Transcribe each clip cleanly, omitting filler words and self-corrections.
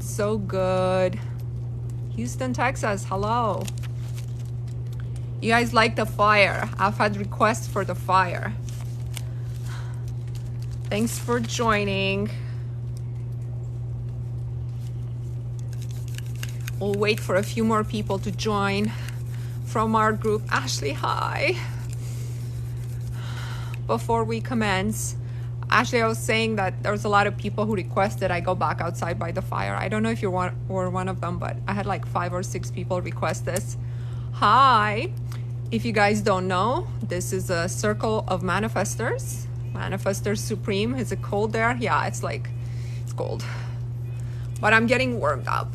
So good. Houston, Texas, hello. You guys like the fire? I've had requests for the fire. Thanks for joining. We'll wait for a few more people to join from our group. Ashley, hi. Before we commence, Ashley, I was saying that there was a lot of people who requested I go back outside by the fire. I don't know if you were one of them, but I had like 5 or 6 people request this. Hi. If you guys don't know, this is a circle of manifestors. Manifestors Supreme. Is it cold there? Yeah, it's cold. But I'm getting warmed up.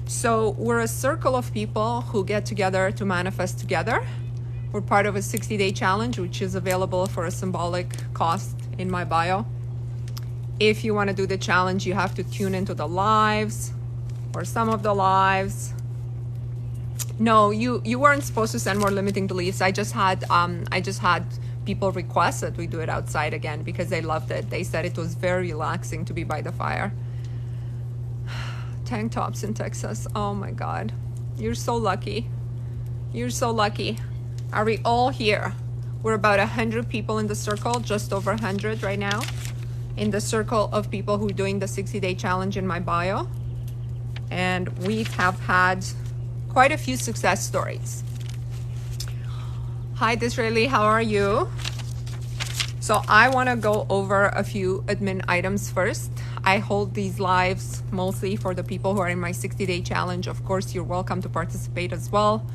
So we're a circle of people who get together to manifest together. We're part of a 60-day challenge, which is available for a symbolic cost in my bio. If you want to do the challenge, you have to tune into the lives or some of the lives. No, you weren't supposed to send more limiting beliefs. I just had people request that we do it outside again because they loved it. They said it was very relaxing to be by the fire. Tank tops in Texas. Oh my God. You're so lucky. You're so lucky. Are we all here? We're about 100 people in the circle, just over 100 right now, in the circle of people who are doing the 60-day challenge in my bio. And we have had quite a few success stories. Hi, Disraeli, how are you? So I want to go over a few admin items first. I hold these lives mostly for the people who are in my 60-day challenge. Of course, you're welcome to participate as well.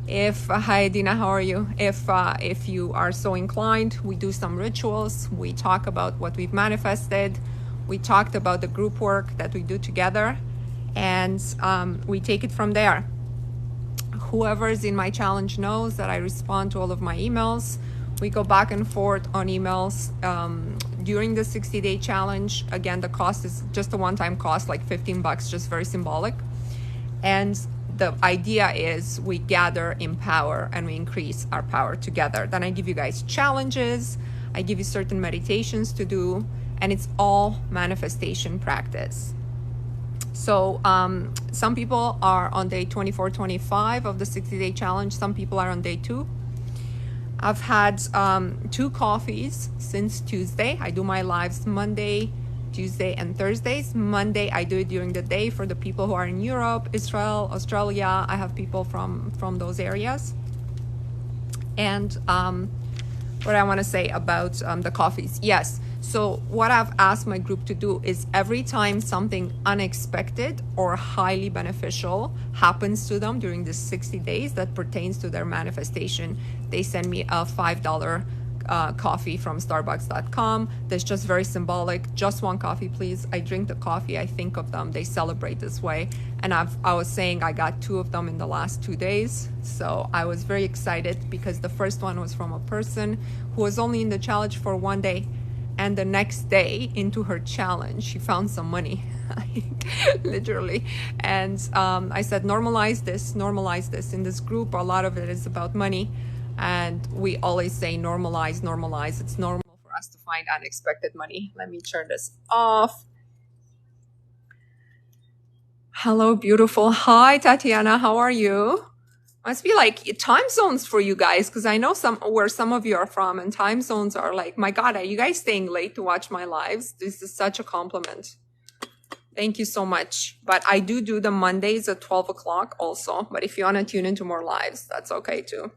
Hi Dina, how are you? If you are so inclined, we do some rituals. We talk about what we've manifested. We talked about the group work that we do together, and we take it from there. Whoever is in my challenge knows that I respond to all of my emails. We go back and forth on emails during the 60-day challenge. Again, the cost is just a one-time cost, like $15, just very symbolic. And the idea is we gather in power and we increase our power together. Then I give you guys challenges. I give you certain meditations to do, and it's all manifestation practice. So some people are on day 24, 25 of the 60-day challenge. Some people are on day 2. I've had 2 coffees since Tuesday. I do my lives Monday, Tuesday, and Thursdays. Monday, I do it during the day for the people who are in Europe, Israel, Australia. I have people from those areas. And what I want to say about the coffees. Yes. So what I've asked my group to do is every time something unexpected or highly beneficial happens to them during the 60 days that pertains to their manifestation, they send me a $5 coffee from Starbucks.com. That's just very symbolic. Just one coffee, please. I drink the coffee. I think of them. They celebrate this way. And I was saying I got 2 of them in the last 2 days. So I was very excited because the first one was from a person who was only in the challenge for 1 day. And the next day into her challenge, she found some money, literally. And I said, normalize this. In this group, a lot of it is about money. And we always say normalize, normalize. It's normal for us to find unexpected money. Let me turn this off. Hello, beautiful. Hi, Tatiana. How are you? Must be like time zones for you guys, because I know where some of you are from, and time zones are like, my God, are you guys staying late to watch my lives? This is such a compliment. Thank you so much. But I do the Mondays at 12 o'clock also. But if you want to tune into more lives, that's okay too.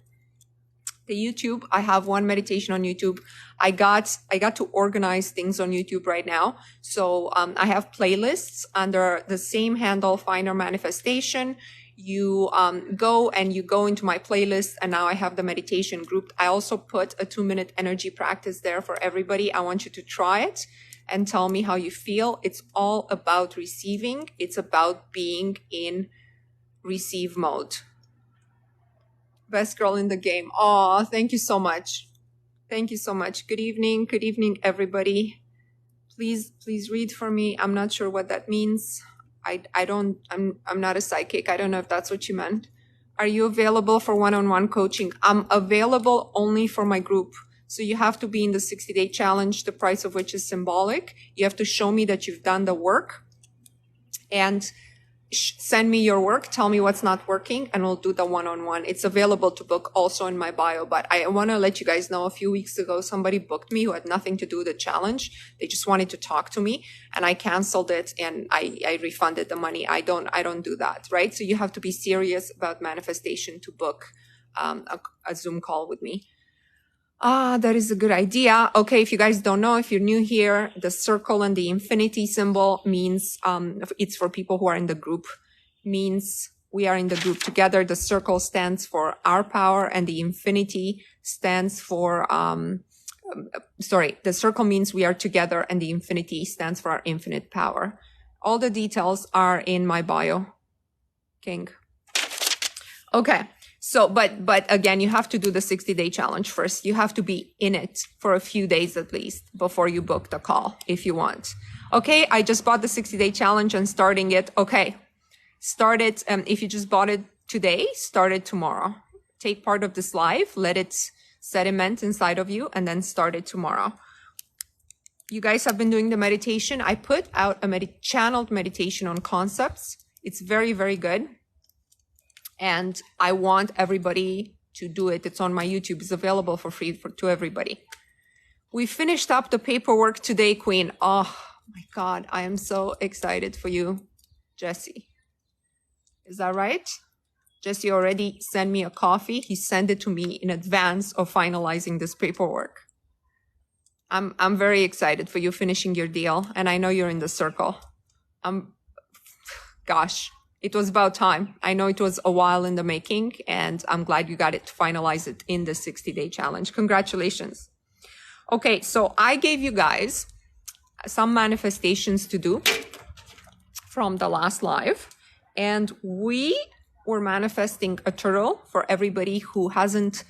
The YouTube, I have one meditation on YouTube. I got to organize things on YouTube right now. So I have playlists under the same handle, Finder Manifestation. You go into my playlist, and now I have the meditation group. I also put a 2-minute energy practice there for everybody. I want you to try it and tell me how you feel. It's all about receiving. It's about being in receive mode. Best girl in the game. Oh, thank you so much. Thank you so much. Good evening, everybody. Please read for me. I'm not sure what that means. I'm not a psychic. I don't know if that's what you meant. Are you available for one-on-one coaching? I'm available only for my group. So you have to be in the 60-day challenge, the price of which is symbolic. You have to show me that you've done the work. and send me your work, tell me what's not working, and we'll do the one-on-one. It's available to book also in my bio, but I want to let you guys know a few weeks ago, somebody booked me who had nothing to do with the challenge. They just wanted to talk to me, and I canceled it and I refunded the money. I don't do that, right? So you have to be serious about manifestation to book a Zoom call with me. That is a good idea. Okay, if you guys don't know, if you're new here, the circle and the infinity symbol means, it's for people who are in the group, means we are in the group together. The circle stands for our power, and the infinity stands for, the circle means we are together, and the infinity stands for our infinite power. All the details are in my bio, King. Okay. So, but again, you have to do the 60-day challenge first. You have to be in it for a few days at least before you book the call if you want. Okay, I just bought the 60-day challenge and starting it. Okay, start it. If you just bought it today, start it tomorrow. Take part of this live, let it sediment inside of you, and then start it tomorrow. You guys have been doing the meditation. I put out a channeled meditation on concepts. It's very, very good. And I want everybody to do it. It's on my YouTube. It's available for free to everybody. We finished up the paperwork today, Queen. Oh my God, I am so excited for you, Jesse. Is that right? Jesse already sent me a coffee. He sent it to me in advance of finalizing this paperwork. I'm very excited for you finishing your deal. And I know you're in the circle. Gosh. It was about time. I know it was a while in the making, and I'm glad you got it to finalize it in the 60-day challenge. Congratulations. Okay, so I gave you guys some manifestations to do from the last live, and we were manifesting a turtle for everybody who hasn't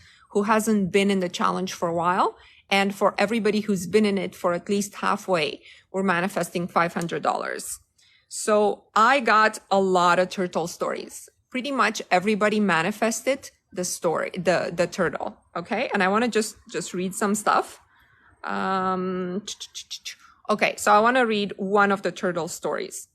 been in the challenge for a while, and for everybody who's been in it for at least halfway, we're manifesting $500. So I got a lot of turtle stories. Pretty much everybody manifested the story, the turtle. Okay. And I want to just read some stuff. Okay. So I want to read one of the turtle stories.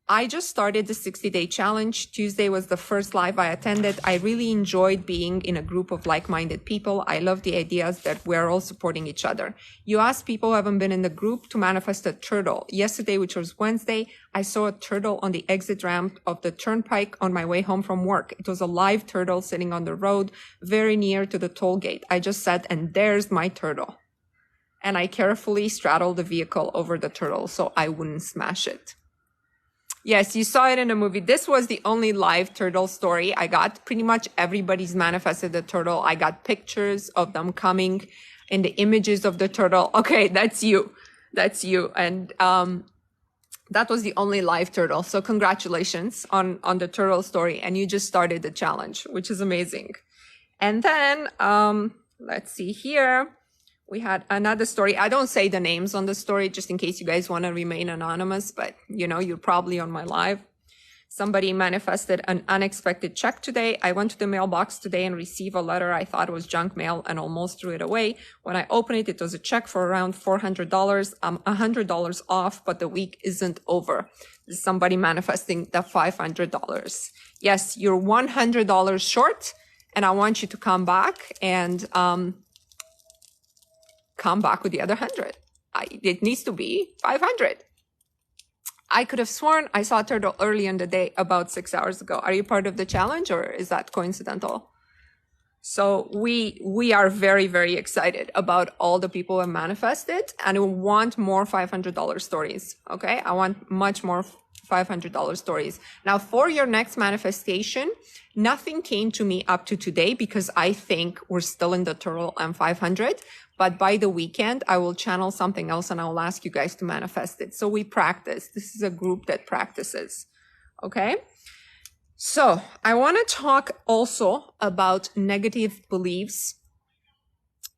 I just started the 60-day challenge. Tuesday was the first live I attended. I really enjoyed being in a group of like-minded people. I love the ideas that we're all supporting each other. You asked people who haven't been in the group to manifest a turtle. Yesterday, which was Wednesday, I saw a turtle on the exit ramp of the turnpike on my way home from work. It was a live turtle sitting on the road, very near to the toll gate. I just said, and there's my turtle. And I carefully straddled the vehicle over the turtle so I wouldn't smash it. Yes, you saw it in the movie. This was the only live turtle story I got. Pretty much everybody's manifested the turtle. I got pictures of them coming in the images of the turtle. Okay, that's you. That's you. And that was the only live turtle. So congratulations on the turtle story. And you just started the challenge, which is amazing. And then let's see here. We had another story. I don't say the names on the story just in case you guys want to remain anonymous, but you know, you're probably on my live. Somebody manifested an unexpected check today. I went to the mailbox today and received a letter. I thought it was junk mail and almost threw it away. When I opened it, it was a check for around $400. I'm $100 off, but the week isn't over. There's somebody manifesting the $500. Yes, you're $100 short, and I want you to come back and come back with the other 100. It needs to be 500. I could have sworn I saw a turtle early in the day about 6 hours ago. Are you part of the challenge, or is that coincidental? So we are very, very excited about all the people who have manifested, and we want more $500 stories. Okay. I want much more $500 stories. Now for your next manifestation, nothing came to me up to today because I think we're still in the turtle and 500. But by the weekend, I will channel something else and I will ask you guys to manifest it. So we practice. This is a group that practices. Okay. So I want to talk also about negative beliefs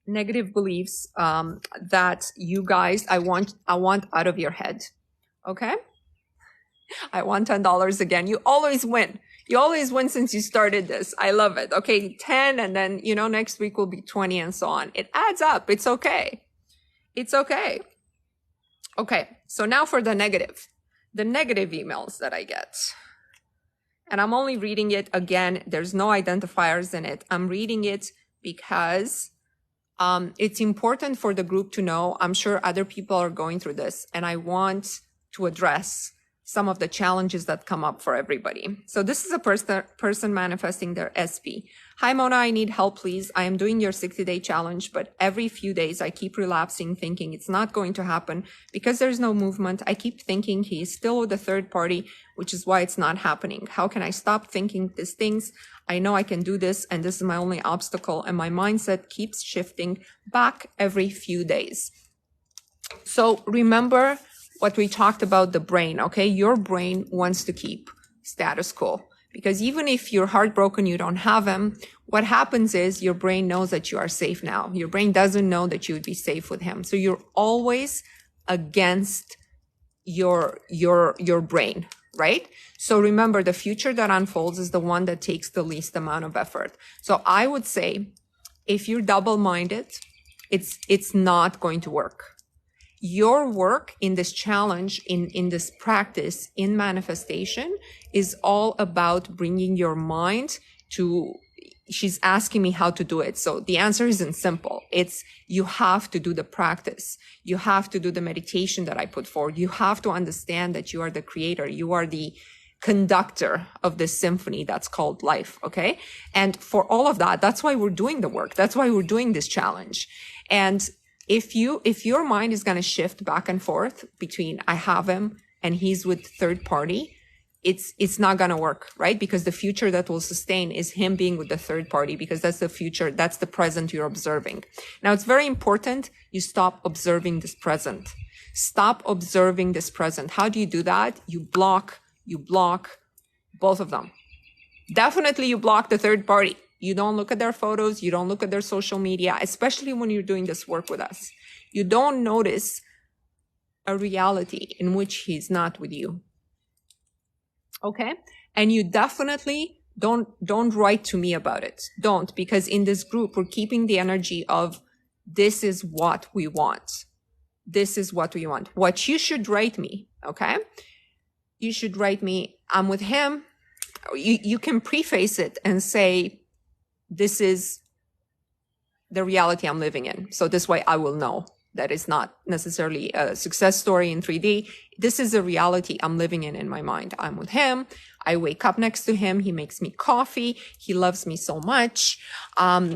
that you guys, I want out of your head. Okay. I want $10 again. You always win. You always win since you started this. I love it. Okay, 10, and then, you know, next week will be 20 and so on. It adds up. It's okay. It's okay. Okay, so now for the negative. the negative emails that I get. And I'm only reading it again. There's no identifiers in it. I'm reading it because it's important for the group to know. I'm sure other people are going through this, and I want to address some of the challenges that come up for everybody. So this is a person manifesting their SP. Hi, Mona, I need help, please. I am doing your 60-day challenge, but every few days I keep relapsing, thinking it's not going to happen because there's no movement. I keep thinking he is still with the third party, which is why it's not happening. How can I stop thinking these things? I know I can do this, and this is my only obstacle, and my mindset keeps shifting back every few days. So remember what we talked about, the brain, okay? Your brain wants to keep status quo, because even if you're heartbroken, you don't have him, what happens is your brain knows that you are safe now. Your brain doesn't know that you would be safe with him. So you're always against your brain, right? So remember, the future that unfolds is the one that takes the least amount of effort. So I would say, if you're double-minded, it's not going to work. Your work in this challenge, in this practice, in manifestation, is all about bringing your mind to, she's asking me how to do it. So the answer isn't simple. It's, you have to do the practice. You have to do the meditation that I put forward. You have to understand that you are the creator. You are the conductor of this symphony that's called life. Okay. And for all of that, that's why we're doing the work. That's why we're doing this challenge. And if your mind is going to shift back and forth between I have him and he's with third party, it's not going to work, right? Because the future that will sustain is him being with the third party, because that's the future, that's the present you're observing. Now, it's very important you stop observing this present. Stop observing this present. How do you do that? You block both of them. Definitely you block the third party. You don't look at their photos. You don't look at their social media, especially when you're doing this work with us. You don't notice a reality in which he's not with you. Okay? And you definitely don't write to me about it. Don't, because in this group, we're keeping the energy of this is what we want. This is what we want. What you should write me, okay? You should write me, I'm with him. You can preface it and say, this is the reality I'm living in. So this way I will know that it's not necessarily a success story in 3D. This is a reality I'm living in my mind. I'm with him. I wake up next to him. He makes me coffee. He loves me so much.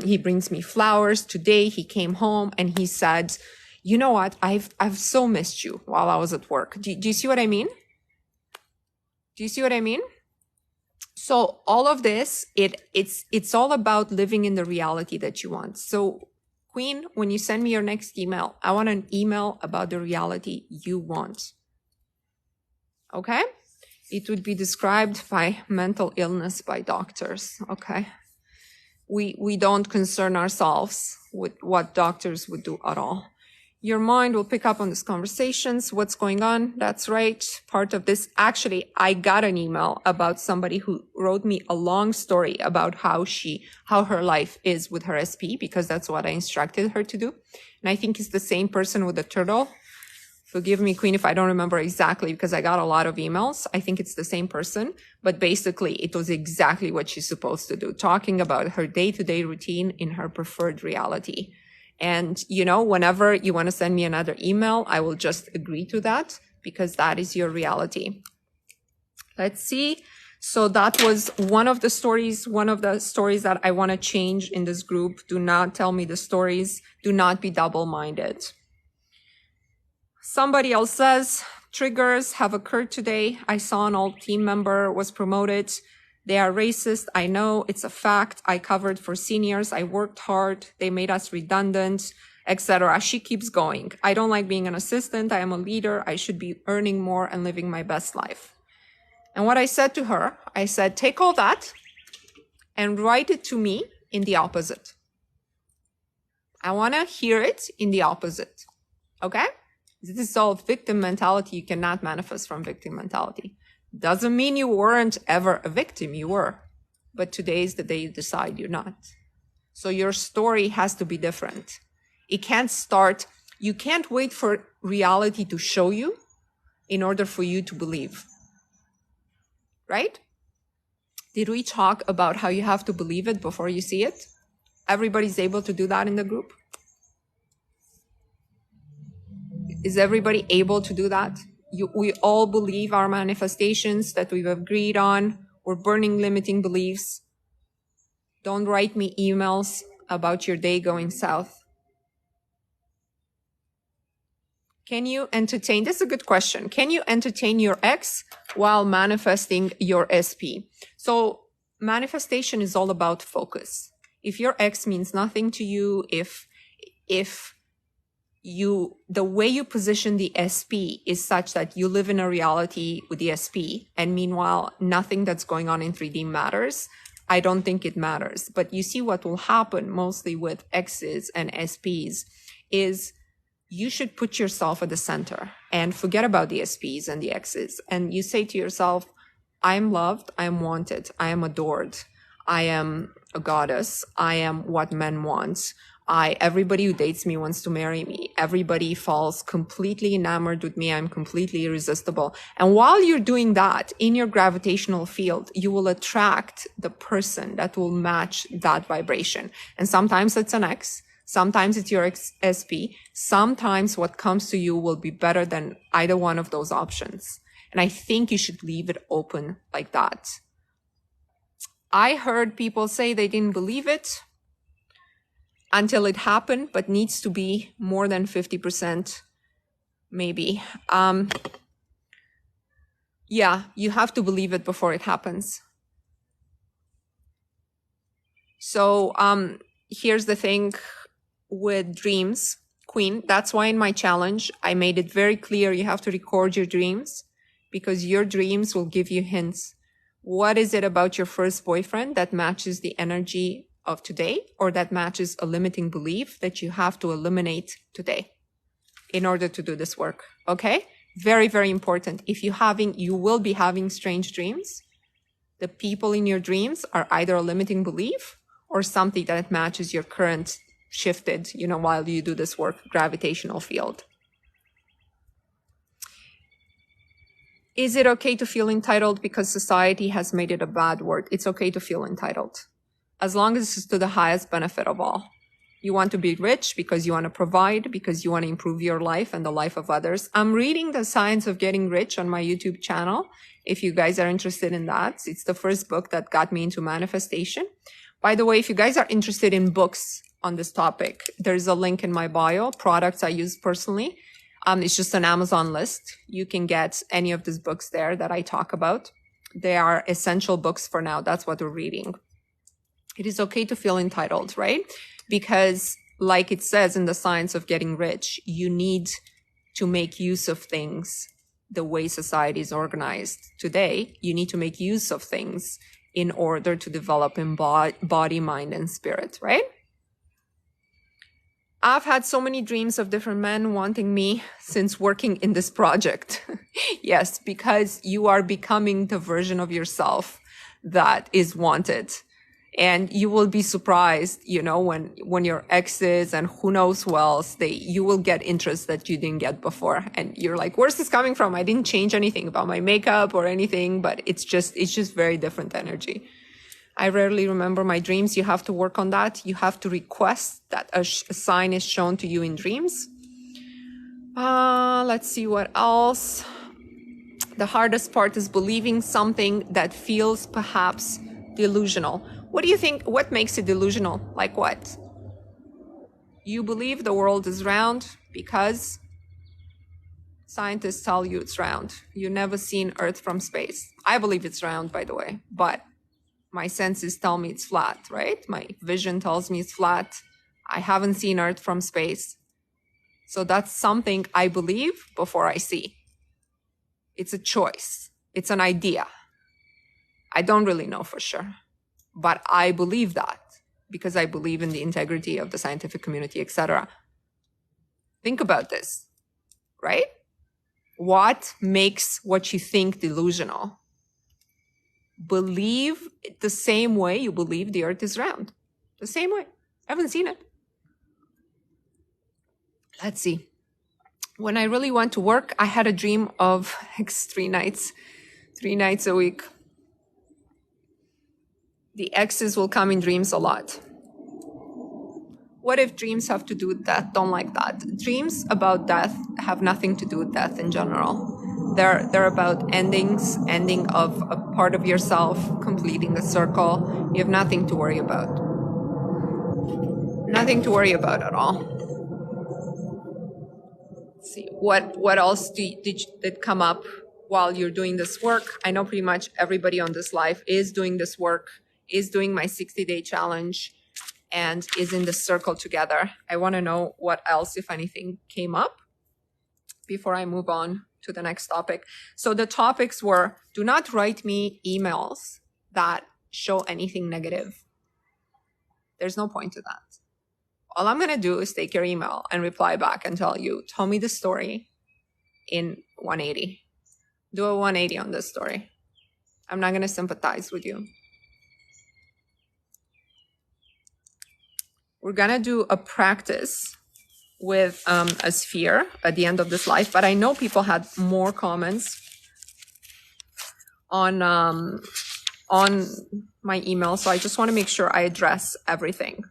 He brings me flowers. Today he came home and he said, you know what? I've so missed you while I was at work. Do you see what I mean? Do you see what I mean? So all of this, it's all about living in the reality that you want. So Queen, when you send me your next email, I want an email about the reality you want. Okay? It would be described by mental illness by doctors. Okay? We don't concern ourselves with what doctors would do at all. Your mind will pick up on these conversations. What's going on? That's right. Part of this. Actually, I got an email about somebody who wrote me a long story about how her life is with her SP, because that's what I instructed her to do. And I think it's the same person with the turtle. Forgive me, Queen, if I don't remember exactly, because I got a lot of emails. I think it's the same person, but basically it was exactly what she's supposed to do, talking about her day-to-day routine in her preferred reality. And, whenever you want to send me another email, I will just agree to that, because that is your reality. Let's see. So that was one of the stories that I want to change in this group. Do not tell me the stories. Do not be double-minded. Somebody else says, triggers have occurred today. I saw an old team member was promoted. They are racist. I know, it's a fact. I covered for seniors. I worked hard. They made us redundant, etc. She keeps going. I don't like being an assistant. I am a leader. I should be earning more and living my best life. And what I said to her, I said, take all that and write it to me in the opposite. I want to hear it in the opposite. Okay? This is all victim mentality. You cannot manifest from victim mentality. Doesn't mean you weren't ever a victim. You were. But today is the day you decide you're not. So your story has to be different. It can't start. You can't wait for reality to show you. in order for you to believe, right? Did we talk about how you have to believe it before you see it? Everybody's able to do that in the group? Is everybody able to do that? We all believe our manifestations that we've agreed on. We're burning limiting beliefs. Don't write me emails about your day going south. Can you entertain, this is a good question. Can you entertain your ex while manifesting your SP? So manifestation is all about focus. If your ex means nothing to you, if the way you position the SP is such that you live in a reality with the SP, and meanwhile, nothing that's going on in 3D matters, I don't think it matters. But you see what will happen mostly with X's and SPs is you should put yourself at the center and forget about the SPs and the X's. And you say to yourself, I am loved, I am wanted, I am adored, I am a goddess, I am what men want. Everybody who dates me wants to marry me. Everybody falls completely enamored with me. I'm completely irresistible. And while you're doing that in your gravitational field, you will attract the person that will match that vibration. And sometimes it's an X. Sometimes it's your SP. Sometimes what comes to you will be better than either one of those options. And I think you should leave it open like that. I heard people say they didn't believe it until it happened, but needs to be more than 50%, maybe. Yeah, you have to believe it before it happens. So here's the thing with dreams, Queen. That's why in my challenge, I made it very clear you have to record your dreams because your dreams will give you hints. What is it about your first boyfriend that matches the energy of today, or that matches a limiting belief that you have to eliminate today in order to do this work? Okay? Very, very important. You will be having strange dreams. The people in your dreams are either a limiting belief or something that matches your current shifted, while you do this work, gravitational field. Is it okay to feel entitled because society has made it a bad word? It's okay to feel entitled, as long as it's to the highest benefit of all. You want to be rich because you want to provide, because you want to improve your life and the life of others. I'm reading The Science of Getting Rich on my YouTube channel. If you guys are interested in that, it's the first book that got me into manifestation. By the way, if you guys are interested in books on this topic, there's a link in my bio, products I use personally. It's just an Amazon list. You can get any of these books there that I talk about. They are essential books for now. That's what we're reading. It is okay to feel entitled, right? Because like it says in The Science of Getting Rich, you need to make use of things the way society is organized today. You need to make use of things in order to develop in body, mind, and spirit, right? I've had so many dreams of different men wanting me since working in this project. Yes, because you are becoming the version of yourself that is wanted. And you will be surprised, when your exes and who knows who else, you will get interest that you didn't get before. And you're like, where's this coming from? I didn't change anything about my makeup or anything, but it's just very different energy. I rarely remember my dreams. You have to work on that. You have to request that a sign is shown to you in dreams. Let's see what else. The hardest part is believing something that feels perhaps delusional. What do you think? What makes it delusional? Like what? You believe the world is round because scientists tell you it's round. You've never seen Earth from space. I believe it's round, by the way, but my senses tell me it's flat, right? My vision tells me it's flat. I haven't seen Earth from space. So that's something I believe before I see. It's a choice. It's an idea. I don't really know for sure, but I believe that because I believe in the integrity of the scientific community, etc. Think about this, right? What makes what you think delusional? Believe the same way you believe the Earth is round. The same way. I haven't seen it. Let's see. When I really went to work, I had a dream of like 3 nights a week. The exes will come in dreams a lot. What if dreams have to do with death? Don't like that. Dreams about death have nothing to do with death in general. They're about endings, ending of a part of yourself, completing a circle. You have nothing to worry about. Nothing to worry about at all. Let's see, what else did come up while you're doing this work? I know pretty much everybody on this live is doing this work, is doing my 60-day challenge, and is in the circle together. I want to know what else, if anything, came up before I move on to the next topic. So the topics were, do not write me emails that show anything negative. There's no point to that. All I'm going to do is take your email and reply back and tell me the story in 180. Do a 180 on this story. I'm not going to sympathize with you. We're going to do a practice with a sphere at the end of this live, but I know people had more comments on my email, so I just want to make sure I address everything.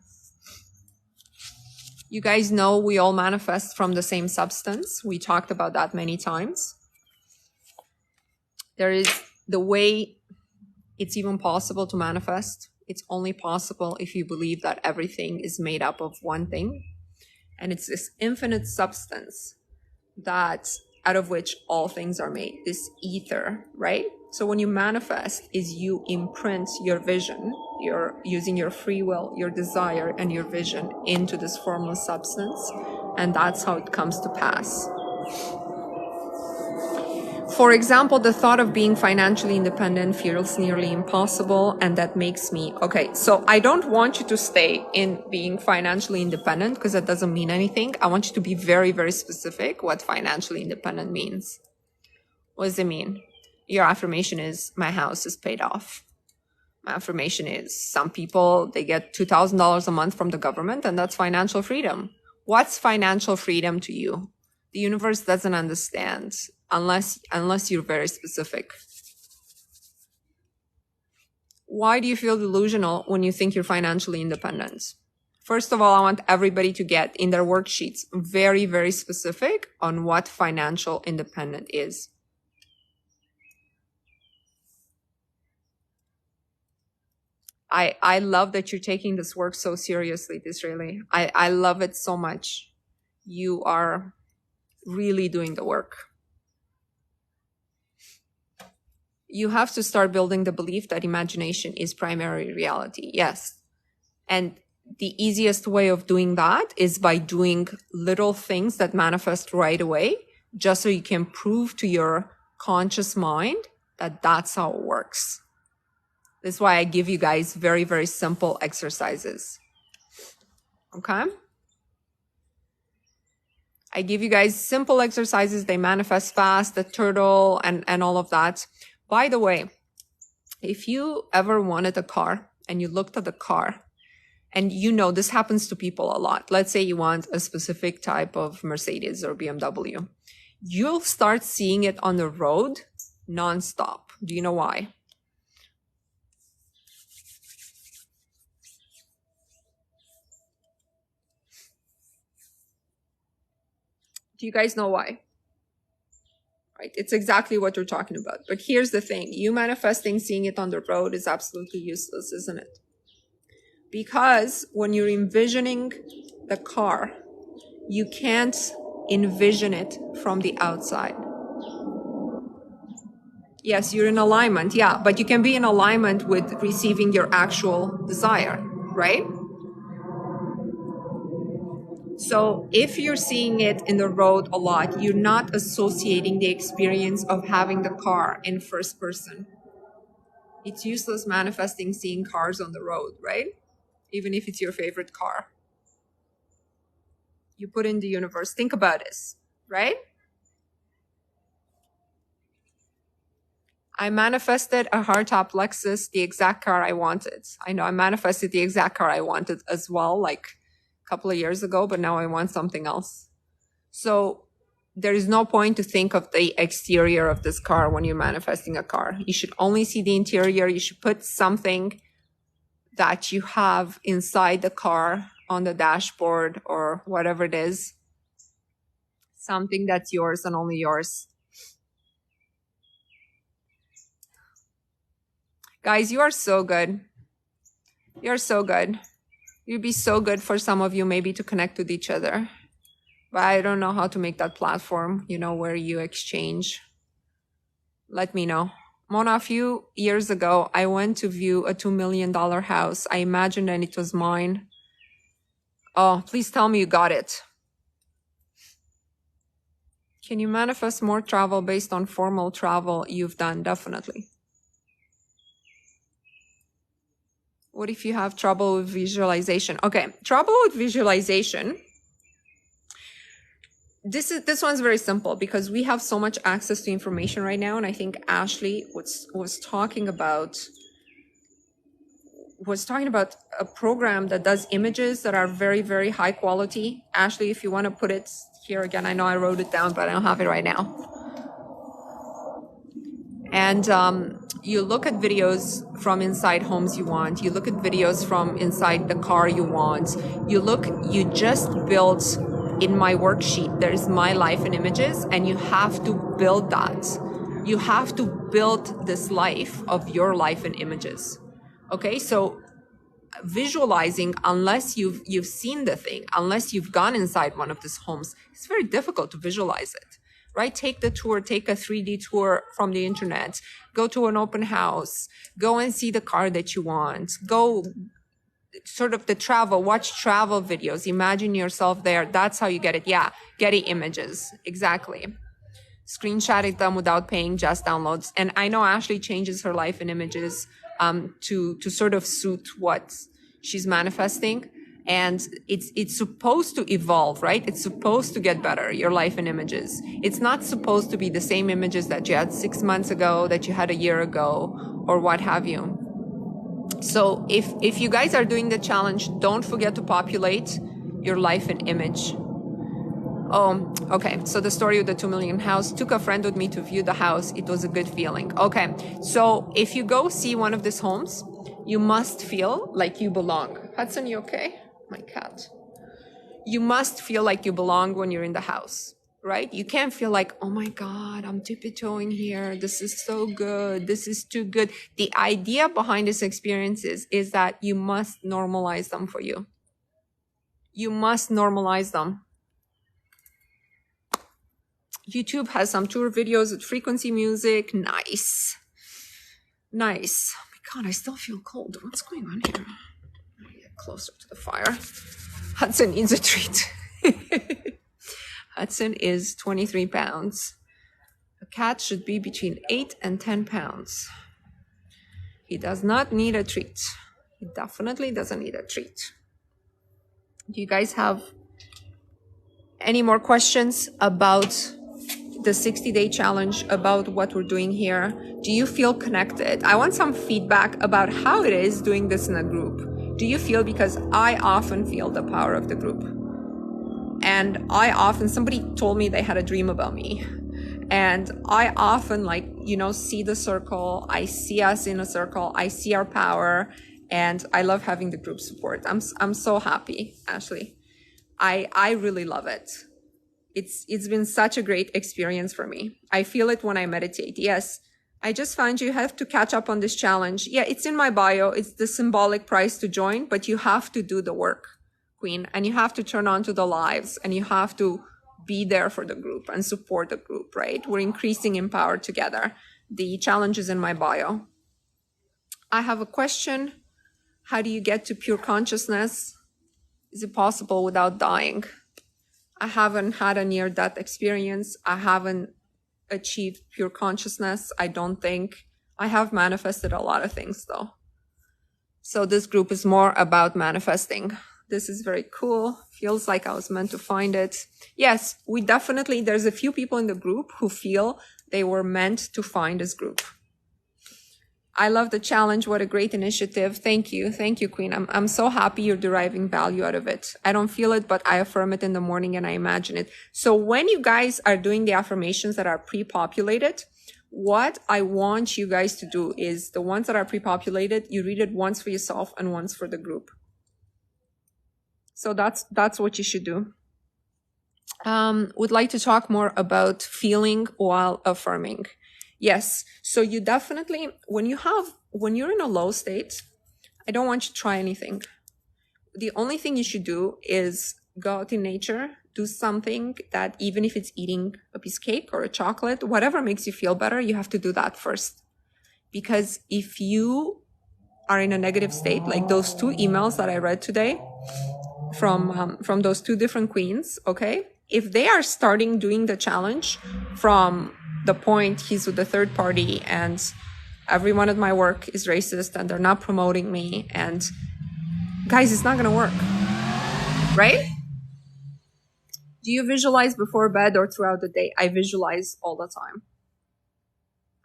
You guys know we all manifest from the same substance. We talked about that many times. There is the way it's even possible to manifest. It's only possible if you believe that everything is made up of one thing. And it's this infinite substance that out of which all things are made, this ether, right? So when you manifest is you imprint your vision, you're using your free will, your desire, and your vision into this formless substance. And that's how it comes to pass. For example, the thought of being financially independent feels nearly impossible, and that makes me, okay, so I don't want you to stay in being financially independent because that doesn't mean anything. I want you to be very, very specific what financially independent means. What does it mean? Your affirmation is, my house is paid off. My affirmation is, some people, they get $2,000 a month from the government, and that's financial freedom. What's financial freedom to you? The universe doesn't understand unless you're very specific. Why do you feel delusional when you think you're financially independent? First of all, I want everybody to get in their worksheets very, very specific on what financial independent is. I love that you're taking this work so seriously, Disraeli. I love it so much. You are really doing the work. You have to start building the belief that imagination is primary reality. Yes. And the easiest way of doing that is by doing little things that manifest right away, just so you can prove to your conscious mind that that's how it works. This is why I give you guys very, very simple exercises. Okay? I give you guys simple exercises. They manifest fast, the turtle and all of that. By the way, if you ever wanted a car and you looked at the car, and you know this happens to people a lot. Let's say you want a specific type of Mercedes or BMW. You'll start seeing it on the road nonstop. Do you know why? Do you guys know why? Right? It's exactly what we're talking about. But here's the thing. You manifesting seeing it on the road is absolutely useless, isn't it? Because when you're envisioning the car, you can't envision it from the outside. Yes, you're in alignment, yeah, but you can be in alignment with receiving your actual desire, right? So if you're seeing it in the road a lot, you're not associating the experience of having the car in first person. It's useless manifesting seeing cars on the road, right? Even if it's your favorite car. You put in the universe, think about this, right? I manifested a hardtop Lexus, the exact car I wanted. I know I manifested the exact car I wanted as well, like couple of years ago, but now I want something else. So there is no point to think of the exterior of this car when you're manifesting a car. You should only see the interior. You should put something that you have inside the car on the dashboard or whatever it is. Something that's yours and only yours. Guys, you are so good. You're so good. You'd be so good for some of you maybe to connect with each other. But I don't know how to make that platform, you know, where you exchange. Let me know. Mona, a few years ago, I went to view a $2 million house. I imagined and it was mine. Oh, please tell me you got it. Can you manifest more travel based on formal travel you've done? Definitely. What if you have trouble with visualization? Okay, trouble with visualization. This one's very simple because we have so much access to information right now, and I think Ashley was talking about a program that does images that are very, very high quality. Ashley, if you want to put it here again, I know I wrote it down, but I don't have it right now. And you look at videos from inside homes you want. You look at videos from inside the car you want. You just built in my worksheet, there's my life in images, and you have to build that. You have to build this life of your life in images. Okay, so visualizing, unless you've seen the thing, unless you've gone inside one of these homes, it's very difficult to visualize it. Right? Take the tour, take a 3D tour from the internet, go to an open house, go and see the car that you want, go sort of watch travel videos, imagine yourself there. That's how you get it. Yeah, Getty Images, exactly. Screenshotting them without paying, just downloads. And I know Ashley changes her life in images to sort of suit what she's manifesting. And it's supposed to evolve, right? It's supposed to get better, your life in images. It's not supposed to be the same images that you had 6 months ago, that you had a year ago, or what have you. So if you guys are doing the challenge, don't forget to populate your life in image. Oh, okay. So the story with the 2 million house, took a friend with me to view the house. It was a good feeling. Okay. So if you go see one of these homes, you must feel like you belong. Hudson, you okay? My cat. You must feel like you belong when you're in the house, right? You can't feel like, oh my God, I'm tippy-toeing here. This is so good. This is too good. The idea behind these experiences is that you must normalize them for you. You must normalize them. YouTube has some tour videos with frequency music. Nice. Nice. Oh my God, I still feel cold. What's going on here? Get closer to the fire. Hudson needs a treat. Hudson is 23 pounds. A cat should be between 8 and 10 pounds. He does not need a treat. He definitely doesn't need a treat. Do you guys have any more questions about the 60-day challenge, about what we're doing here? Do you feel connected? I want some feedback about how it is doing this in a group. Do you feel, because I often feel the power of the group. And somebody told me they had a dream about me. And I often see the circle. I see us in a circle. I see our power. And I love having the group support. I'm so happy, Ashley. I really love it. It's been such a great experience for me. I feel it when I meditate. Yes, I just find you have to catch up on this challenge. Yeah, it's in my bio. It's the symbolic price to join, but you have to do the work, Queen, and you have to turn on to the lives, and you have to be there for the group and support the group, right? We're increasing in power together. The challenge is in my bio. I have a question. How do you get to pure consciousness? Is it possible without dying? I haven't had a near-death experience. I haven't achieved pure consciousness, I don't think. I have manifested a lot of things, though. So this group is more about manifesting. This is very cool. Feels like I was meant to find it. Yes, there's a few people in the group who feel they were meant to find this group. I love the challenge. What a great initiative. Thank you. Thank you, Queen. I'm so happy you're deriving value out of it. I don't feel it, but I affirm it in the morning and I imagine it. So when you guys are doing the affirmations that are pre-populated, what I want you guys to do is the ones that are pre-populated, you read it once for yourself and once for the group. So that's what you should do. Would like to talk more about feeling while affirming. Yes. So you definitely, when you're in a low state, I don't want you to try anything. The only thing you should do is go out in nature, do something that, even if it's eating a piece of cake or a chocolate, whatever makes you feel better, you have to do that first. Because if you are in a negative state, like those 2 emails that I read today from those 2 different queens, okay? If they are starting doing the challenge from the point he's with the third party and everyone at my work is racist and they're not promoting me, and guys, it's not going to work, right? Do you visualize before bed or throughout the day? I visualize all the time.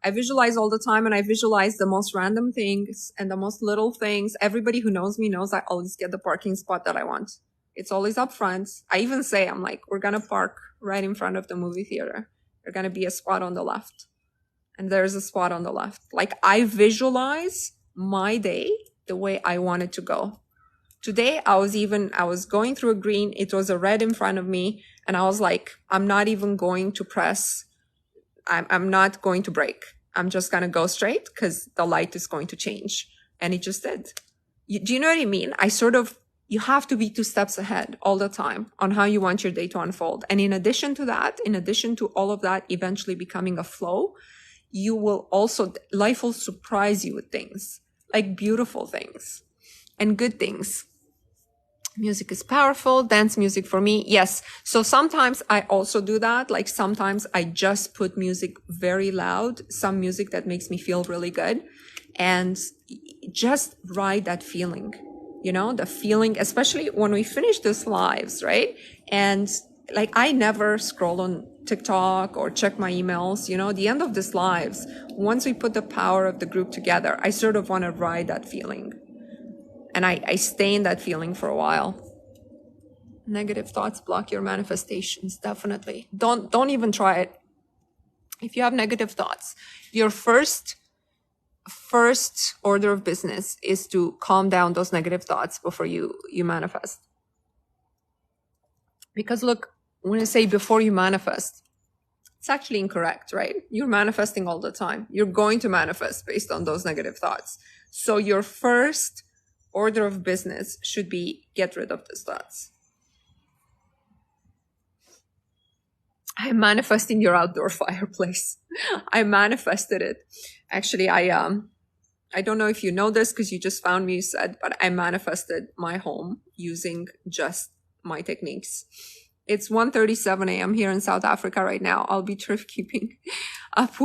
I visualize all the time, and I visualize the most random things and the most little things. Everybody who knows me knows I always get the parking spot that I want. It's always up front. I even say, I'm like, we're going to park right in front of the movie theater. There's going to be a spot on the left. And there's a spot on the left. Like, I visualize my day the way I want it to go. Today, I was going through a green. It was a red in front of me. And I was like, I'm not even going to press. I'm not going to brake. I'm just going to go straight because the light is going to change. And it just did. Do you know what I mean? You have to be 2 steps ahead all the time on how you want your day to unfold. And in addition to all of that eventually becoming a flow, life will surprise you with things, like beautiful things and good things. Music is powerful. Dance music for me. Yes. So sometimes I also do that. Like sometimes I just put music very loud, some music that makes me feel really good, and just ride that feeling. You know, the feeling, especially when we finish these lives, right? And like, I never scroll on TikTok or check my emails. You know, the end of these lives, once we put the power of the group together, I sort of want to ride that feeling. And I stay in that feeling for a while. Negative thoughts block your manifestations. Definitely. Don't even try it. If you have negative thoughts, your first order of business is to calm down those negative thoughts before you manifest. Because look, when I say before you manifest, it's actually incorrect, right? You're manifesting all the time. You're going to manifest based on those negative thoughts. So your first order of business should be get rid of these thoughts. I'm manifesting your outdoor fireplace. I manifested it. Actually, I don't know if you know this because you just found me, you said, but I manifested my home using just my techniques. It's 1:37 a.m. here in South Africa right now. I'll be tough keeping up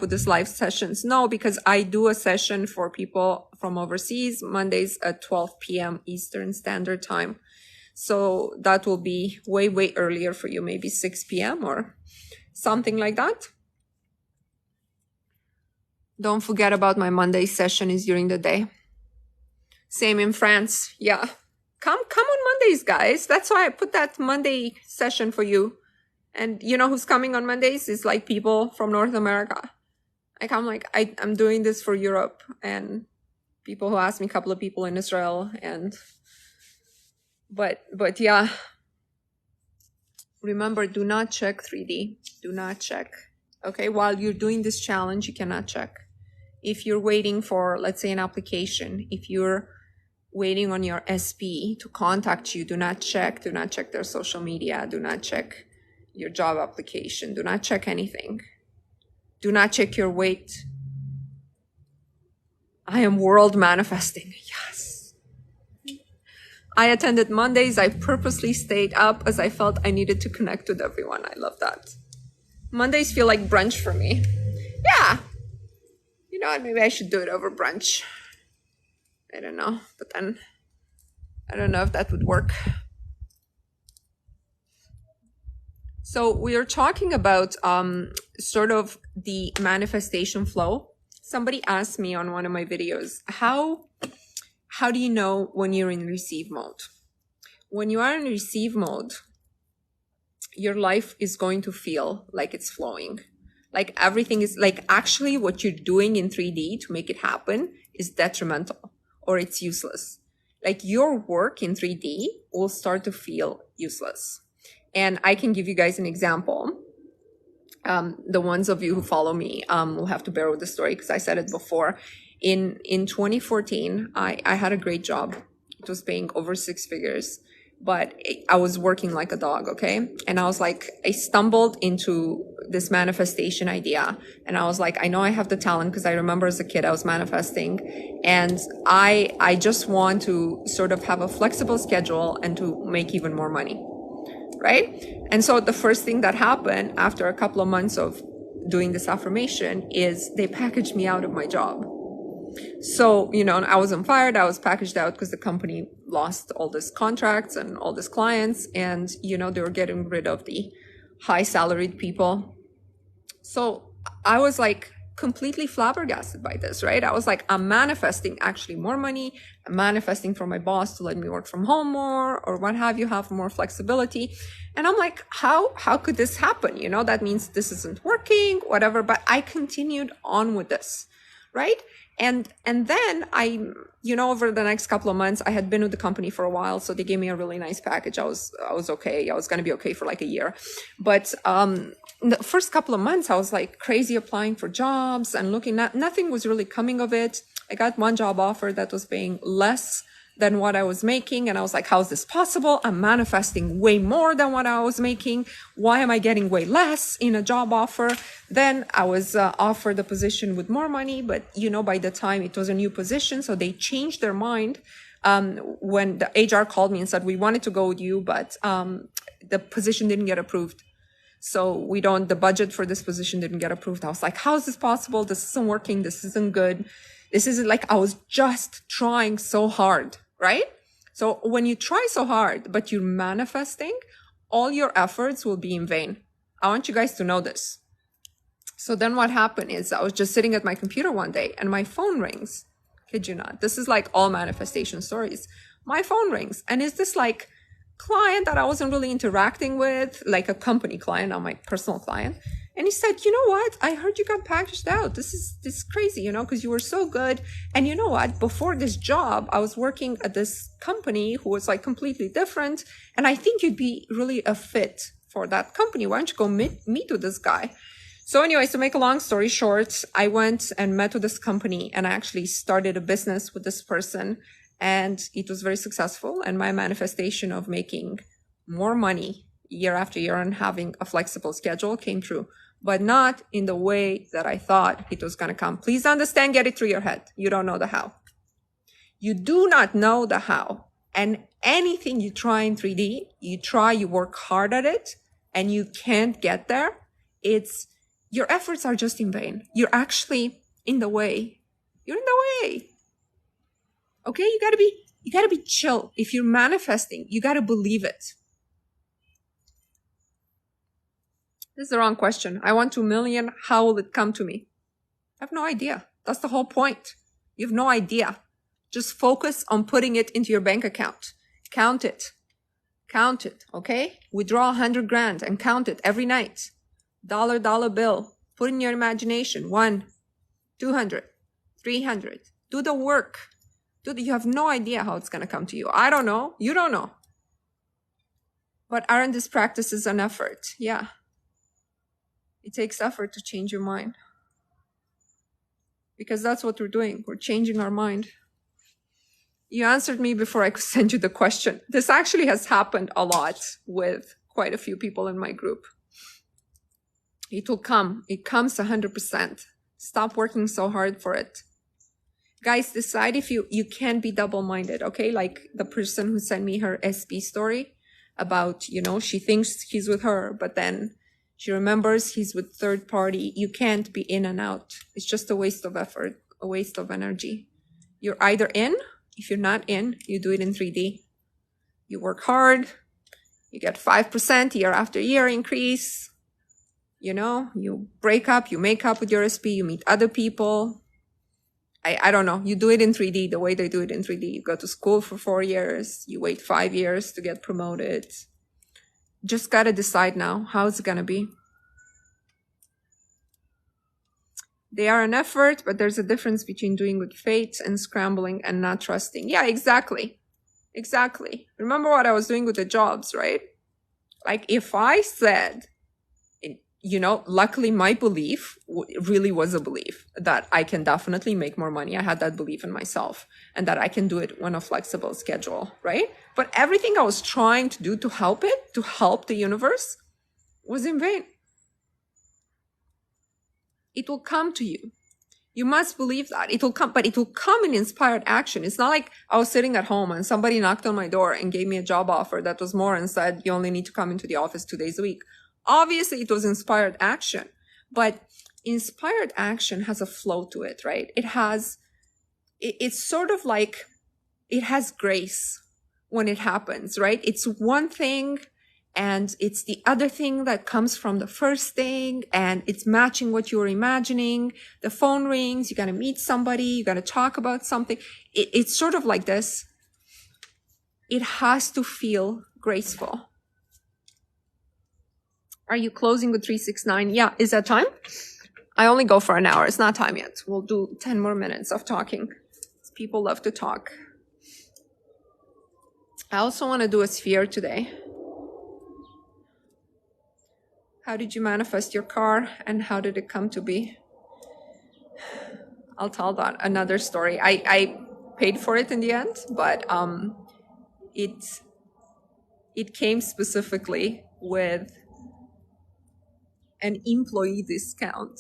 with this live sessions. No, because I do a session for people from overseas Mondays at 12 p.m. Eastern Standard Time. So that will be way, way earlier for you, maybe 6 p.m. or something like that. Don't forget about my Monday session is during the day. Same in France. Yeah. Come on Mondays, guys. That's why I put that Monday session for you. And you know who's coming on Mondays? It's like people from North America. I'm doing this for Europe, and people who ask me, a couple of people in Israel, but yeah. Remember, do not check 3D. Do not check. Okay, while you're doing this challenge, you cannot check. If you're waiting for, let's say, an application, if you're waiting on your SP to contact you, do not check their social media, do not check your job application, do not check anything. Do not check your weight. I am world manifesting. Yes. I attended Mondays. I purposely stayed up as I felt I needed to connect with everyone. I love that. Mondays feel like brunch for me. Yeah. You know what? Maybe I should do it over brunch. I don't know. But then I don't know if that would work. So we are talking about sort of the manifestation flow. Somebody asked me on one of my videos, how do you know when you're in receive mode? When you are in receive mode, your life is going to feel like it's flowing. Like everything is like actually what you're doing in 3D to make it happen is detrimental or it's useless. Like your work in 3D will start to feel useless. And I can give you guys an example. The ones of you who follow me will have to bear with the story because I said it before. In 2014, I had a great job. It was paying over 6 figures, but I was working like a dog, okay? And I was like, I stumbled into this manifestation idea. And I was like, I know I have the talent because I remember as a kid I was manifesting. And I just want to sort of have a flexible schedule and to make even more money, right? And so the first thing that happened after a couple of months of doing this affirmation is they packaged me out of my job. So, I wasn't fired. I was packaged out because the company lost all these contracts and all these clients. And, they were getting rid of the high salaried people. So I was like completely flabbergasted by this, right? I was like, I'm manifesting actually more money. I'm manifesting for my boss to let me work from home more or what have you, have more flexibility. And I'm like, how could this happen? That means this isn't working, whatever. But I continued on with this, right? And then I, over the next couple of months, I had been with the company for a while. So they gave me a really nice package. I was okay. I was going to be okay for like a year. But, the first couple of months, I was like crazy applying for jobs and looking at nothing was really coming of it. I got one job offer that was paying less than what I was making. And I was like, how is this possible? I'm manifesting way more than what I was making. Why am I getting way less in a job offer? Then I was offered a position with more money, but by the time it was a new position, so they changed their mind. When the HR called me and said, we wanted to go with you, but the position didn't get approved. So the budget for this position didn't get approved. I was like, how is this possible? This isn't working. This isn't good. This isn't like I was just trying so hard, right? So when you try so hard, but you're manifesting, all your efforts will be in vain. I want you guys to know this. So then what happened is I was just sitting at my computer one day and my phone rings. Kid you not. This is like all manifestation stories. My phone rings and it's this like client that I wasn't really interacting with, like a company client, not my personal client. And he said, you know what? I heard you got packaged out. This is crazy, because you were so good. And you know what? Before this job, I was working at this company who was like completely different. And I think you'd be really a fit for that company. Why don't you go meet with this guy? So anyways, to make a long story short, I went and met with this company and I actually started a business with this person. And it was very successful. And my manifestation of making more money year after year and having a flexible schedule came true, but not in the way that I thought it was going to come. Please understand, get it through your head. You don't know the how. You do not know the how. And anything you try in 3D, you work hard at it, and you can't get there. Your efforts are just in vain. You're actually in the way. You're in the way. Okay, you gotta be chill. If you're manifesting, you gotta believe it. This is the wrong question. I want 2 million. How will it come to me? I have no idea. That's the whole point. You have no idea. Just focus on putting it into your bank account. Count it. Count it, okay? Withdraw 100 grand and count it every night. Dollar bill. Put in your imagination. 1, 200, 300. Do the work. You have no idea how it's going to come to you. I don't know. You don't know. But aren't these practices an effort? Yeah. It takes effort to change your mind. Because that's what we're doing. We're changing our mind. You answered me before I could send you the question. This actually has happened a lot with quite a few people in my group. It will come. It comes 100%. Stop working so hard for it. Guys, decide if you can't be double-minded, okay? Like the person who sent me her SP story about, she thinks he's with her, but then she remembers he's with third party. You can't be in and out. It's just a waste of effort, a waste of energy. You're either in. If you're not in, you do it in 3D. You work hard. You get 5% year after year increase. You break up, you make up with your SP, you meet other people. I don't know. You do it in 3D, the way they do it in 3D. You go to school for 4 years. You wait 5 years to get promoted. Just got to decide now. How's it going to be? They are an effort, but there's a difference between doing with faith and scrambling and not trusting. Yeah, exactly. Exactly. Remember what I was doing with the jobs, right? Like if I said, you know, luckily my belief really was a belief that I can definitely make more money. I had that belief in myself and that I can do it on a flexible schedule, right? But everything I was trying to do to help it, to help the universe, was in vain. It will come to you. You must believe that it will come, but it will come in inspired action. It's not like I was sitting at home and somebody knocked on my door and gave me a job offer that was more and said, you only need to come into the office 2 days a week. Obviously it was inspired action, but inspired action has a flow to it, right? It's sort of like, it has grace when it happens, right? It's one thing and it's the other thing that comes from the first thing and it's matching what you were imagining. The phone rings, you got to meet somebody, you got to talk about something. It's sort of like this. It has to feel graceful. Are you closing with 369? Yeah. Is that time? I only go for an hour. It's not time yet. We'll do 10 more minutes of talking. People love to talk. I also want to do a sphere today. How did you manifest your car and how did it come to be? I'll tell that another story. I paid for it in the end, but it came specifically with an employee discount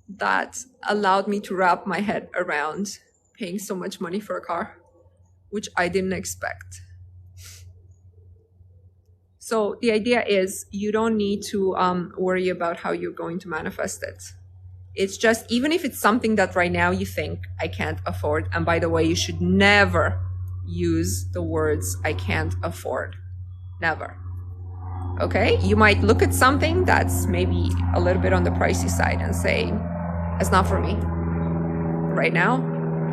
that allowed me to wrap my head around paying so much money for a car, which I didn't expect. So the idea is you don't need to worry about how you're going to manifest it. It's just, even if it's something that right now you think I can't afford, and by the way, you should never use the words I can't afford. Never. Okay? You might look at something that's maybe a little bit on the pricey side and say, it's not for me. Right now,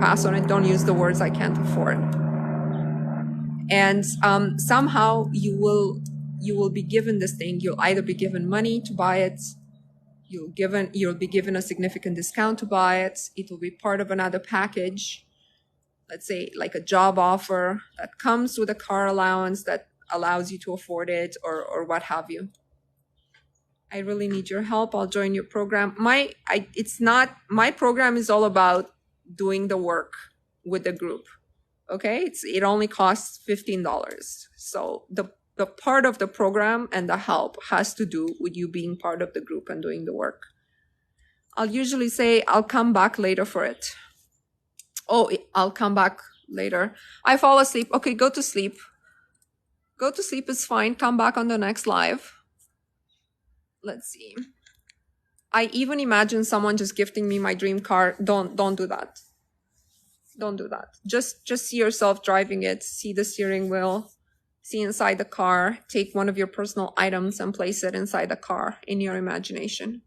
pass on it. Don't use the words I can't afford. And somehow you will be given this thing. You'll either be given money to buy it, you'll be given a significant discount to buy it, it will be part of another package, let's say like a job offer that comes with a car allowance that allows you to afford it, or what have you. I really need your help. I'll join your program. My program is all about doing the work with the group. Okay, it only costs $15. So the part of the program and the help has to do with you being part of the group and doing the work. I'll usually say, I'll come back later for it. Oh, I'll come back later. I fall asleep. Okay, go to sleep. Go to sleep is fine. Come back on the next live. Let's see. I even imagine someone just gifting me my dream car. Don't do that. Don't do that. Just see yourself driving it. See the steering wheel. See inside the car. Take one of your personal items and place it inside the car in your imagination.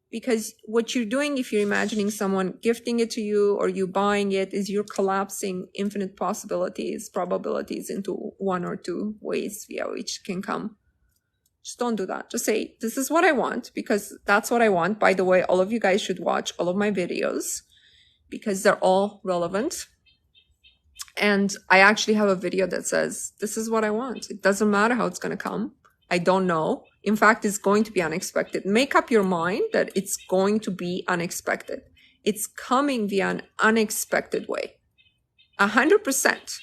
Because what you're doing if you're imagining someone gifting it to you or you buying it is you're collapsing infinite possibilities, probabilities into one or two ways via which can come. Just don't do that. Just say, this is what I want, because that's what I want. By the way, all of you guys should watch all of my videos because they're all relevant. And I actually have a video that says, this is what I want. It doesn't matter how it's going to come. I don't know. In fact, it's going to be unexpected. Make up your mind that it's going to be unexpected. It's coming via an unexpected way. 100%.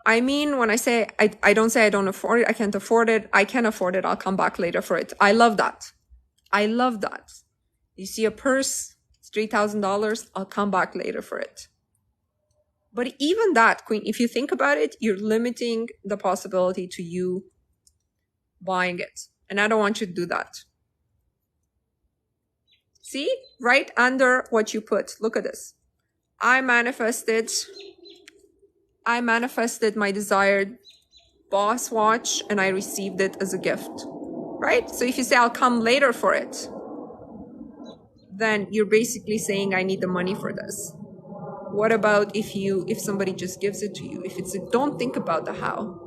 I mean, when I say, I don't say I don't afford it, I can't afford it, I can afford it, I'll come back later for it. I love that. I love that. You see a purse, it's $3,000, I'll come back later for it. But even that, Queen, if you think about it, you're limiting the possibility to you buying it. And I don't want you to do that. See? Right under what you put. Look at this. I manifested my desired boss watch and I received it as a gift. Right? So if you say, I'll come later for it, then you're basically saying, I need the money for this. What about if somebody just gives it to you? If it's don't think about the how.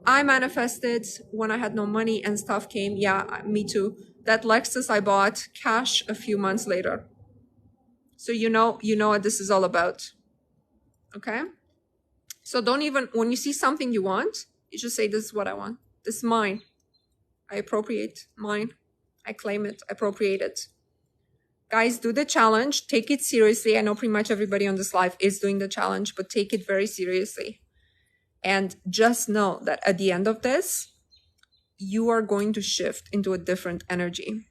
I manifested when I had no money and stuff came. Yeah, me too. That Lexus I bought cash a few months later. So you know what this is all about. Okay? So don't even, when you see something you want, you just say, this is what I want. This is mine. I appropriate mine. I claim it, appropriate it. Guys, do the challenge. Take it seriously. I know pretty much everybody on this live is doing the challenge, but take it very seriously. And just know that at the end of this, you are going to shift into a different energy.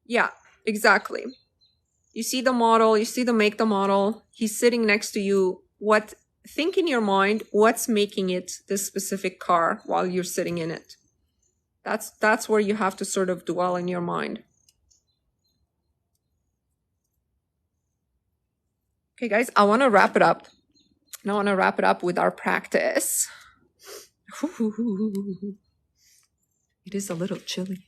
Yeah, exactly. You see the model, you see the make the model. He's sitting next to you. Think in your mind, what's making it this specific car while you're sitting in it? That's where you have to sort of dwell in your mind. Okay, guys, I want to wrap it up. And I want to wrap it up with our practice. It is a little chilly.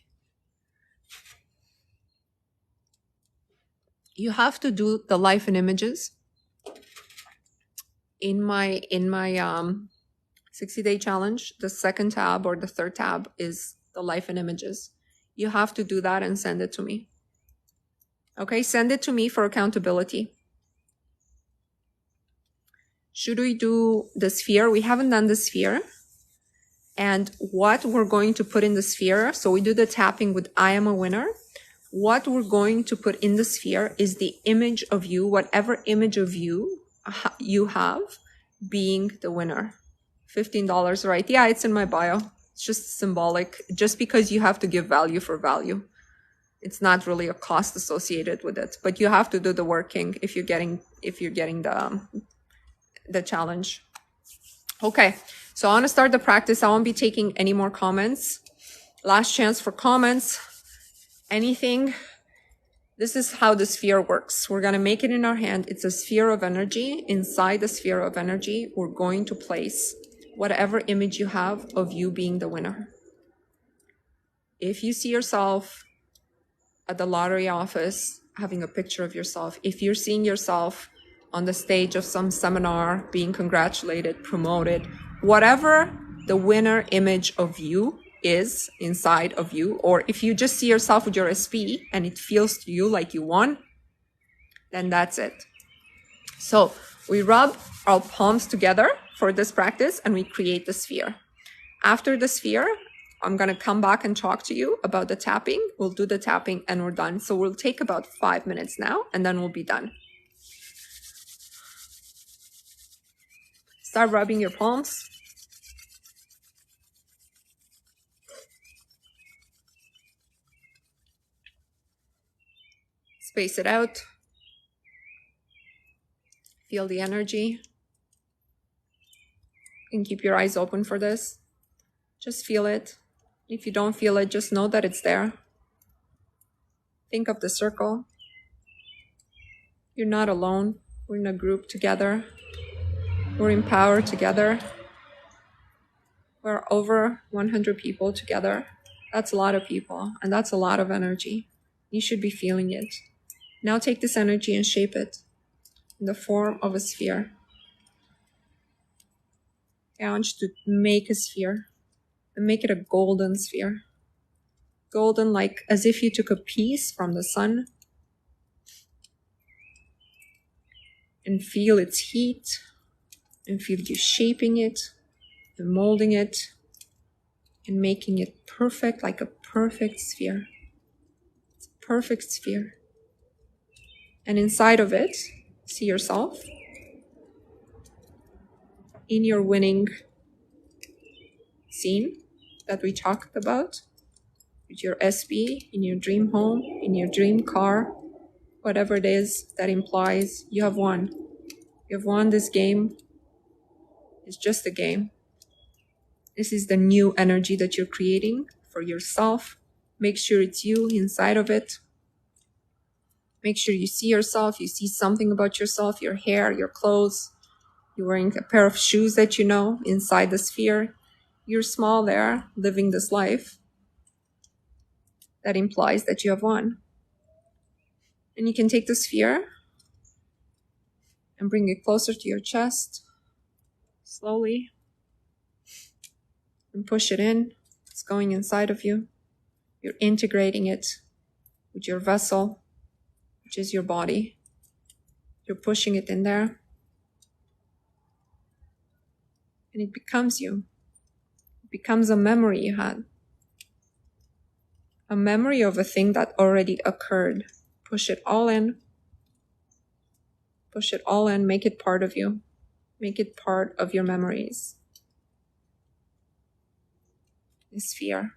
You have to do the life in images. In my 60-day challenge, the second tab or the third tab is the life in images. You have to do that and send it to me. Okay, send it to me for accountability. Should we do the sphere? We haven't done the sphere. And what we're going to put in the sphere, so we do the tapping with I am a winner. What we're going to put in the sphere is the image of you, whatever image of you have being the winner. $15, right? Yeah, it's in my bio. It's just symbolic, just because you have to give value for value. It's not really a cost associated with it, but you have to do the working if you're getting the challenge. Okay, so I want to start the practice. I won't be taking any more comments. Last chance for comments. Anything. This is how the sphere works. We're going to make it in our hand. It's a sphere of energy. Inside the sphere of energy, we're going to place whatever image you have of you being the winner. If you see yourself at the lottery office, having a picture of yourself, if you're seeing yourself on the stage of some seminar, being congratulated, promoted, whatever the winner image of you is inside of you, or if you just see yourself with your SP and it feels to you like you won, then that's it. So we rub our palms together for this practice and we create the sphere. After the sphere, I'm going to come back and talk to you about the tapping. We'll do the tapping and we're done. So we'll take about 5 minutes now and then we'll be done. Start rubbing your palms. Space it out. Feel the energy. And keep your eyes open for this. Just feel it. If you don't feel it, just know that it's there. Think of the circle. You're not alone. We're in a group together. We're in power together. We're over 100 people together. That's a lot of people, and that's a lot of energy. You should be feeling it. Now take this energy and shape it in the form of a sphere. I want you to make a sphere and make it a golden sphere. Golden, like as if you took a piece from the sun and feel its heat and feel you shaping it and molding it and making it perfect, like a perfect sphere. It's a perfect sphere. And inside of it, see yourself in your winning scene that we talked about, with your SP, in your dream home, in your dream car, whatever it is that implies you have won. You have won this game. It's just a game. This is the new energy that you're creating for yourself. Make sure it's you inside of it. Make sure you see yourself. You see something about yourself, your hair, your clothes. You're wearing a pair of shoes that you know inside the sphere. You're small there, living this life. that implies that you have won. And you can take the sphere and bring it closer to your chest, slowly, and push it in. It's going inside of you. You're integrating it with your vessel, which is your body. You're pushing it in there. And it becomes you. It becomes a memory you had. A memory of a thing that already occurred. Push it all in. Push it all in. Make it part of you. Make it part of your memories. The sphere.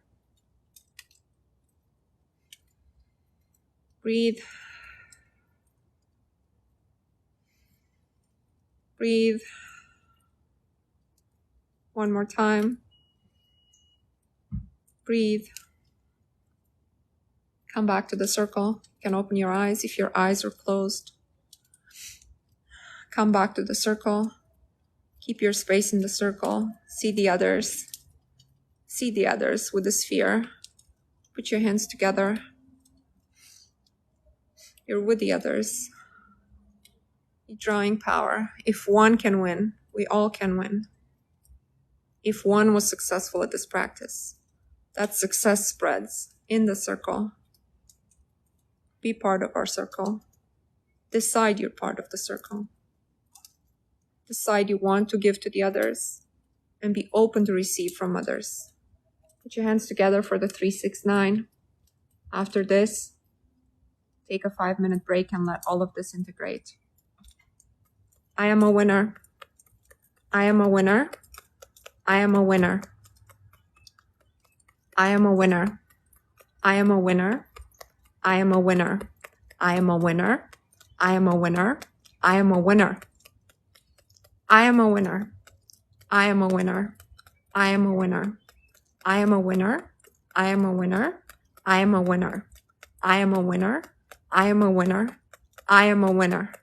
Breathe. Breathe. One more time. Breathe. Come back to the circle. You can open your eyes if your eyes are closed. Come back to the circle. Keep your space in the circle. See the others. See the others with the sphere. Put your hands together. You're with the others. You're drawing power. If one can win, we all can win. If one was successful at this practice, that success spreads in the circle. Be part of our circle. Decide you're part of the circle. Decide you want to give to the others and be open to receive from others. Put your hands together for the 369. After this, take a 5-minute break and let all of this integrate. I am a winner. I am a winner. I am a winner. I am a winner. I am a winner. I am a winner. I am a winner. I am a winner. I am a winner. I am a winner. I am a winner. I am a winner. I am a winner. I am a winner. I am a winner. I am a winner. I am a winner. I am a winner.